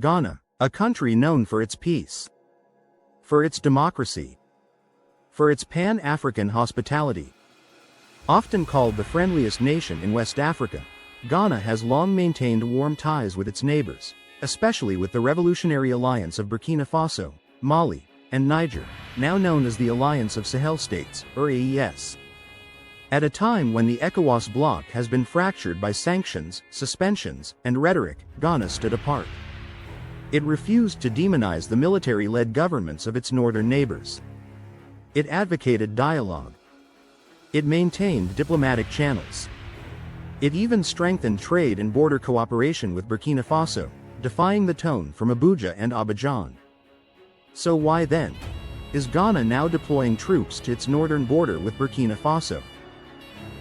Ghana, a country known for its peace, for its democracy, for its Pan-African hospitality. Often called the friendliest nation in West Africa, Ghana has long maintained warm ties with its neighbors, especially with the Revolutionary Alliance of Burkina Faso, Mali, and Niger, now known as the Alliance of Sahel States, or AES. At a time when the ECOWAS bloc has been fractured by sanctions, suspensions, and rhetoric, Ghana stood apart. It refused to demonize the military-led governments of its northern neighbors. It advocated dialogue. It maintained diplomatic channels. It even strengthened trade and border cooperation with Burkina Faso, defying the tone from Abuja and Abidjan. So why then is Ghana now deploying troops to its northern border with Burkina Faso?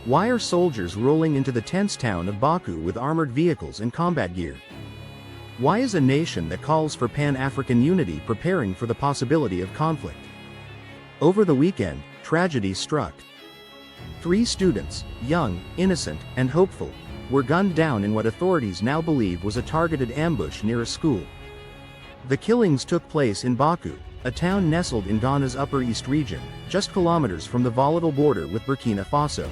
Why are soldiers rolling into the tense town of Bawku with armored vehicles and combat gear? Why is a nation that calls for Pan-African unity preparing for the possibility of conflict? Over the weekend, tragedy struck. 3 students, young, innocent, and hopeful, were gunned down in what authorities now believe was a targeted ambush near a school. The killings took place in Bawku, a town nestled in Ghana's Upper East region, just kilometers from the volatile border with Burkina Faso.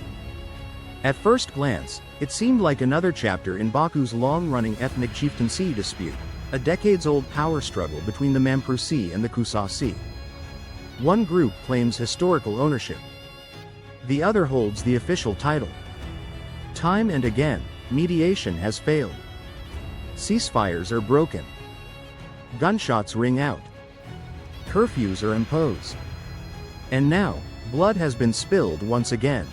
At first glance, it seemed like another chapter in Bawku's long-running ethnic chieftaincy dispute, a decades-old power struggle between the Mamprusi and the Kusasi. One group claims historical ownership. The other holds the official title. Time and again, mediation has failed. Ceasefires are broken. Gunshots ring out. Curfews are imposed. And now, blood has been spilled once again.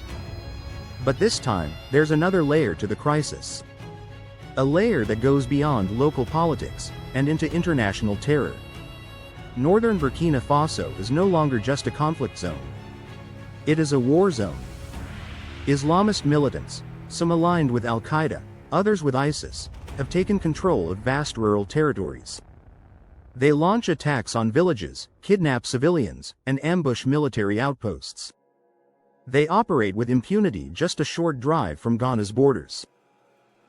But this time, there's another layer to the crisis. A layer that goes beyond local politics and into international terror. Northern Burkina Faso is no longer just a conflict zone. It is a war zone. Islamist militants, some aligned with Al-Qaeda, others with ISIS, have taken control of vast rural territories. They launch attacks on villages, kidnap civilians, and ambush military outposts. They operate with impunity just a short drive from Ghana's borders.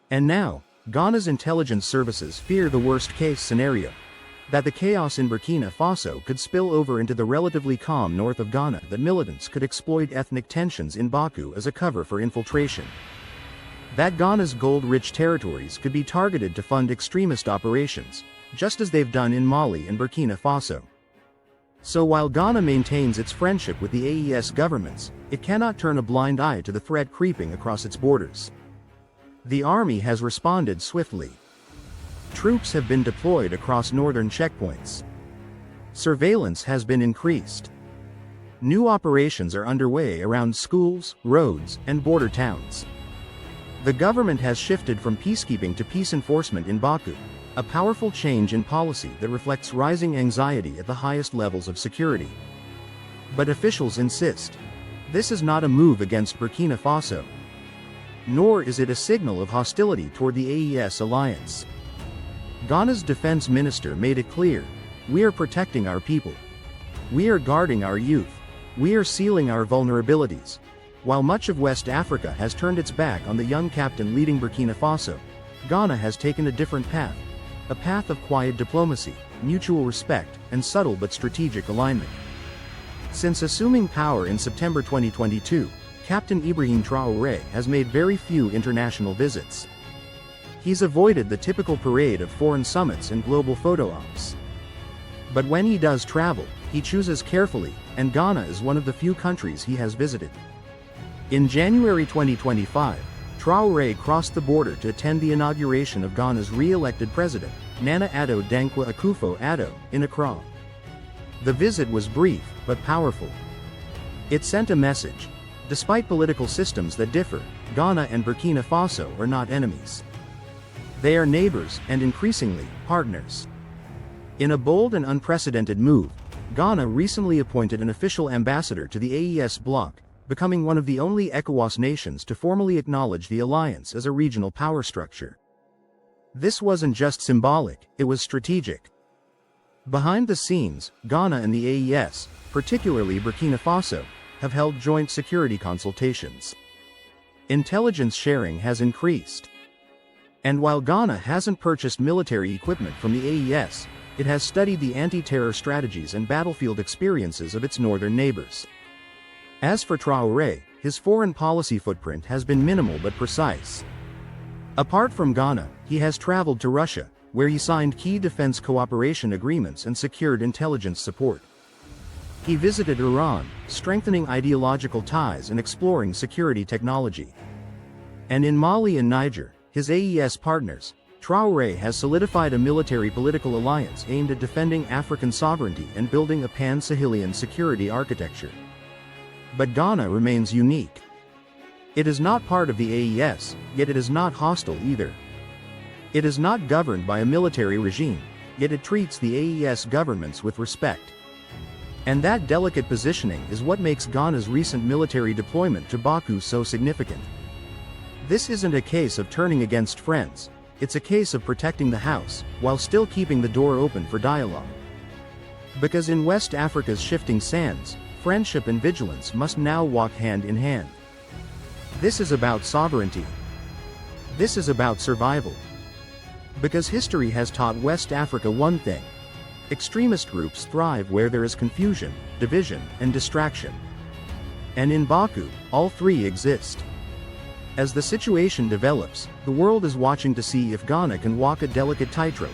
And now, Ghana's intelligence services fear the worst-case scenario, that the chaos in Burkina Faso could spill over into the relatively calm north of Ghana, that militants could exploit ethnic tensions in Bawku as a cover for infiltration. That Ghana's gold-rich territories could be targeted to fund extremist operations, just as they've done in Mali and Burkina Faso. So while Ghana maintains its friendship with the AES governments, it cannot turn a blind eye to the threat creeping across its borders. The army has responded swiftly. Troops have been deployed across northern checkpoints. Surveillance has been increased. New operations are underway around schools, roads, and border towns. The government has shifted from peacekeeping to peace enforcement in Bawku, a powerful change in policy that reflects rising anxiety at the highest levels of security. But officials insist, this is not a move against Burkina Faso. Nor is it a signal of hostility toward the AES alliance. Ghana's defense minister made it clear, we are protecting our people. We are guarding our youth. We are sealing our vulnerabilities. While much of West Africa has turned its back on the young captain leading Burkina Faso, Ghana has taken a different path. A path of quiet diplomacy, mutual respect, and subtle but strategic alignment. Since assuming power in September 2022, Captain Ibrahim Traore has made very few international visits. He's avoided the typical parade of foreign summits and global photo ops. But when he does travel, he chooses carefully, and Ghana is one of the few countries he has visited. In January 2025, Traoré crossed the border to attend the inauguration of Ghana's re-elected president, Nana Addo Dankwa Akufo-Addo, in Accra. The visit was brief, but powerful. It sent a message. Despite political systems that differ, Ghana and Burkina Faso are not enemies. They are neighbors, and increasingly, partners. In a bold and unprecedented move, Ghana recently appointed an official ambassador to the AES bloc, becoming one of the only ECOWAS nations to formally acknowledge the alliance as a regional power structure. This wasn't just symbolic, it was strategic. Behind the scenes, Ghana and the AES, particularly Burkina Faso, have held joint security consultations. Intelligence sharing has increased. And while Ghana hasn't purchased military equipment from the AES, it has studied the anti-terror strategies and battlefield experiences of its northern neighbors. As for Traoré, his foreign policy footprint has been minimal but precise. Apart from Ghana, he has traveled to Russia, where he signed key defense cooperation agreements and secured intelligence support. He visited Iran, strengthening ideological ties and exploring security technology. And in Mali and Niger, his AES partners, Traoré has solidified a military-political alliance aimed at defending African sovereignty and building a pan-Sahelian security architecture. But Ghana remains unique. It is not part of the AES, yet it is not hostile either. It is not governed by a military regime, yet it treats the AES governments with respect. And that delicate positioning is what makes Ghana's recent military deployment to Bawku so significant. This isn't a case of turning against friends, it's a case of protecting the house, while still keeping the door open for dialogue. Because in West Africa's shifting sands, friendship and vigilance must now walk hand in hand. This is about sovereignty. This is about survival. Because history has taught West Africa one thing: extremist groups thrive where there is confusion, division, and distraction. And in Bawku, all three exist. As the situation develops, the world is watching to see if Ghana can walk a delicate tightrope,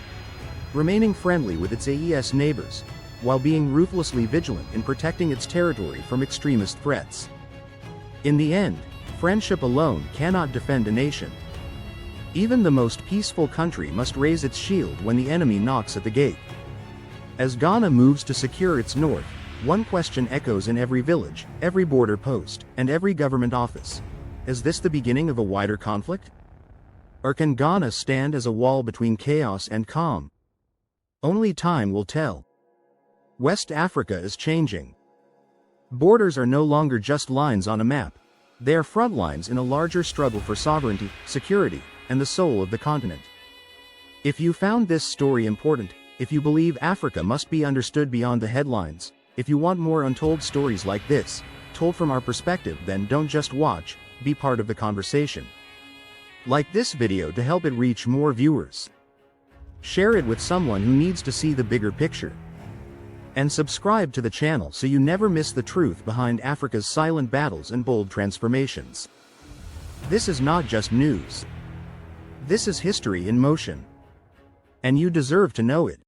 remaining friendly with its AES neighbors, while being ruthlessly vigilant in protecting its territory from extremist threats. In the end, friendship alone cannot defend a nation. Even the most peaceful country must raise its shield when the enemy knocks at the gate. As Ghana moves to secure its north, one question echoes in every village, every border post, and every government office. Is this the beginning of a wider conflict? Or can Ghana stand as a wall between chaos and calm? Only time will tell. West Africa is changing. Borders are no longer just lines on a map. They are front lines in a larger struggle for sovereignty, security, and the soul of the continent. If you found this story important, if you believe Africa must be understood beyond the headlines, if you want more untold stories like this, told from our perspective, then don't just watch, be part of the conversation. Like this video to help it reach more viewers. Share it with someone who needs to see the bigger picture. And subscribe to the channel so you never miss the truth behind Africa's silent battles and bold transformations. This is not just news. This is history in motion. And you deserve to know it.